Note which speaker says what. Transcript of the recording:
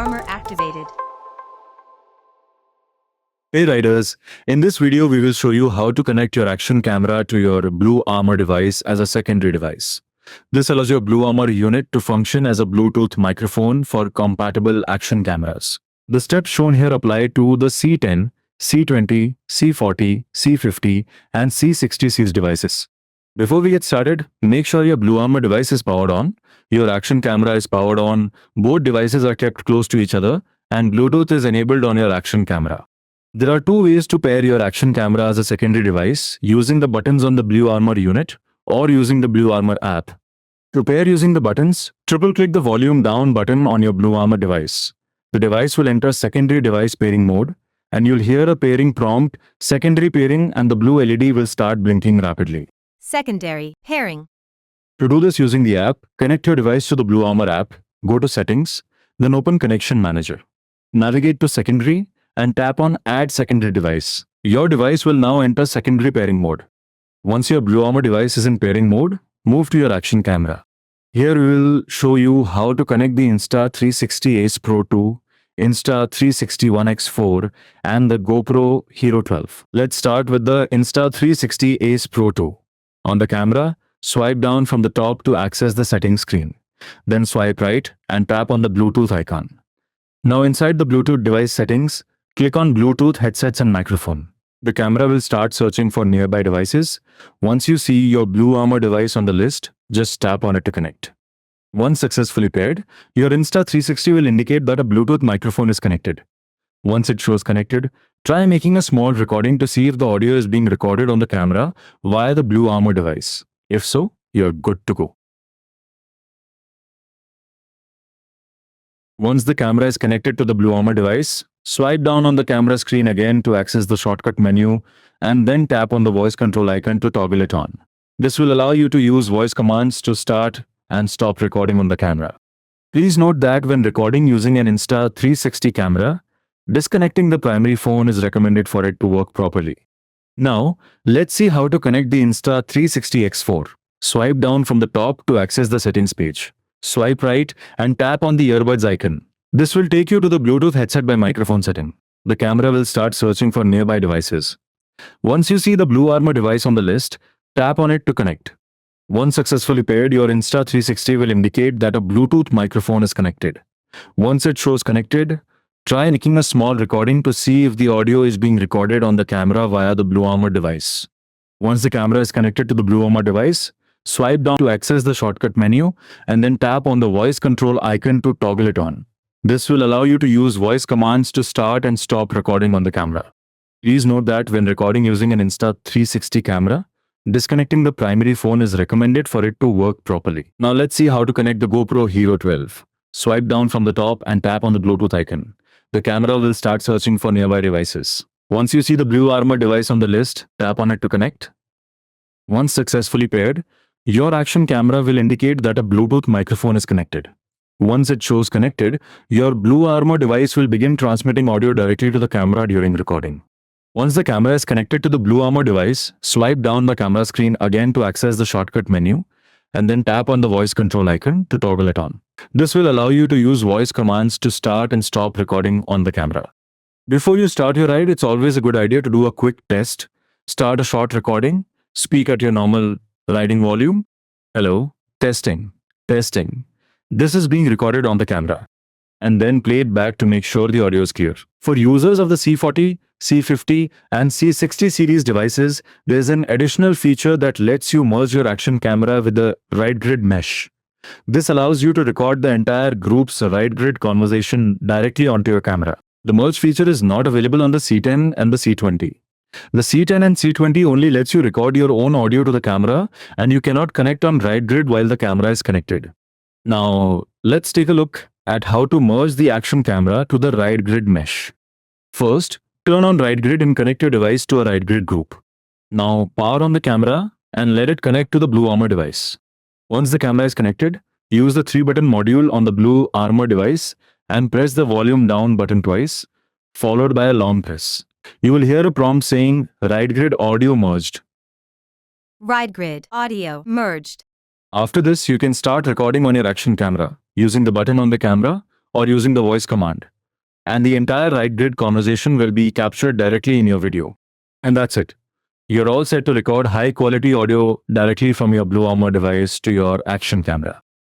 Speaker 1: BluArmor activated.
Speaker 2: Hey riders, in this video we will show you how to connect your action camera to your BluArmor device as a secondary device. This allows your BluArmor unit to function as a Bluetooth microphone for compatible action cameras. The steps shown here apply to the C10, C20, C40, C50 and C60 series devices. Before we get started, make sure your BluArmor device is powered on, your action camera is powered on, both devices are kept close to each other, and Bluetooth is enabled on your action camera. There are two ways to pair your action camera as a secondary device, using the buttons on the BluArmor unit or using the BluArmor app. To pair using the buttons, triple-click the volume down button on your BluArmor device. The device will enter secondary device pairing mode, and you'll hear a pairing prompt, secondary pairing, and the blue LED will start blinking rapidly.
Speaker 1: Secondary pairing.
Speaker 2: To do this using the app, connect your device to the BluArmor app, go to Settings, then open Connection Manager. Navigate to Secondary, and tap on Add Secondary Device. Your device will now enter secondary pairing mode. Once your BluArmor device is in pairing mode, move to your action camera. Here we will show you how to connect the Insta360 Ace Pro 2, Insta360 X4 and the GoPro Hero 12. Let's start with the Insta360 Ace Pro 2. On the camera, swipe down from the top to access the settings screen. Then swipe right and tap on the Bluetooth icon. Now inside the Bluetooth device settings, click on Bluetooth headsets and microphone. The camera will start searching for nearby devices. Once you see your BluArmor device on the list, just tap on it to connect. Once successfully paired, your Insta360 will indicate that a Bluetooth microphone is connected. Once it shows connected, try making a small recording to see if the audio is being recorded on the camera via the BluArmor device. If so, you're good to go. Once the camera is connected to the BluArmor device, swipe down on the camera screen again to access the shortcut menu and then tap on the voice control icon to toggle it on. This will allow you to use voice commands to start and stop recording on the camera. Please note that when recording using an Insta360 camera, disconnecting the primary phone is recommended for it to work properly. Now, let's see how to connect the Insta360 X4. Swipe down from the top to access the settings page. Swipe right and tap on the earbuds icon. This will take you to the Bluetooth headset by microphone setting. The camera will start searching for nearby devices. Once you see the BluArmor device on the list, tap on it to connect. Once successfully paired, your Insta360 will indicate that a Bluetooth microphone is connected. Once it shows connected, try making a small recording to see if the audio is being recorded on the camera via the BluArmor device. Once the camera is connected to the BluArmor device, swipe down to access the shortcut menu and then tap on the voice control icon to toggle it on. This will allow you to use voice commands to start and stop recording on the camera. Please note that when recording using an Insta360 camera, disconnecting the primary phone is recommended for it to work properly. Now let's see how to connect the GoPro Hero 12. Swipe down from the top and tap on the Bluetooth icon. The camera will start searching for nearby devices. Once you see the BluArmor device on the list, tap on it to connect. Once successfully paired, your action camera will indicate that a Bluetooth microphone is connected. Once it shows connected, your BluArmor device will begin transmitting audio directly to the camera during recording. Once the camera is connected to the BluArmor device, swipe down the camera screen again to access the shortcut menu, and then tap on the voice control icon to toggle it on. This will allow you to use voice commands to start and stop recording on the camera. Before you start your ride, it's always a good idea to do a quick test. Start a short recording, speak at your normal riding volume. Hello, testing, testing. This is being recorded on the camera. And then play it back to make sure the audio is clear. For users of the C40, C50 and C60 series devices, there's an additional feature that lets you merge your action camera with the ride grid mesh. This allows you to record the entire group's ride grid conversation directly onto your camera. The merge feature is not available on the C10 and the C20. The C10 and C20 only lets you record your own audio to the camera, and you cannot connect on ride grid while the camera is connected. Now, let's take a look at how to merge the action camera to the ride grid mesh. First, turn on ride grid and connect your device to a ride grid group. Now, power on the camera and let it connect to the BluArmor device. Once the camera is connected, use the 3-button module on the BluArmor device and press the volume down button twice, followed by a long press. You will hear a prompt saying ride grid audio merged.
Speaker 1: Ride grid audio merged.
Speaker 2: After this, you can start recording on your action camera using the button on the camera or using the voice command. And the entire right grid conversation will be captured directly in your video. And that's it. You're all set to record high quality audio directly from your BluArmor device to your action camera.